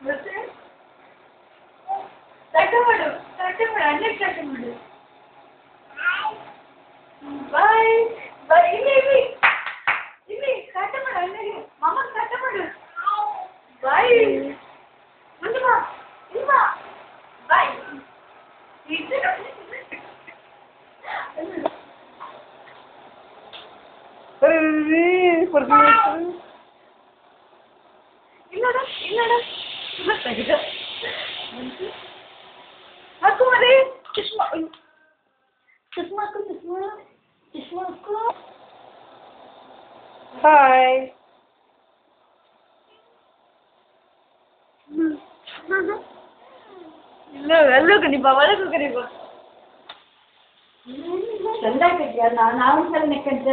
ಮತ್ತೆ ಟಾಟಾ ಮಾಡು ಅಣ್ಣಗೆ ಟಾಟಾ ಮಾಡು ಬಾಯ್ ಬಾಯ್ ಇಲ್ಲಿ ಟಾಟಾ ಮಾಡು ಅಣ್ಣಗೆ ಮಾಮಗೆ ಟಾಟಾ ಮಾಡು ಬಾಯ್ ಮುಂದೆ ಬಾ ಇಲ್ಲಿ ಬಾ ಬಾಯ್ ಇಲ್ಲಡ ಹಾಕು ಮರಿ ಚಶ್ಮಾ ಹಾಕು ಚಶ್ಮಾ ಹಾಕು ಹಾಯ್ ಇಲ್ಲ ಎಲ್ಲೋ ಕಣಿಬಾ ಒಳಗೂ ಕಣಿಬಾ ಚಂದ ಆಗಿದ್ಯಾ ನಾವು ಸಲ ನೆಕ್ಕಂತೆ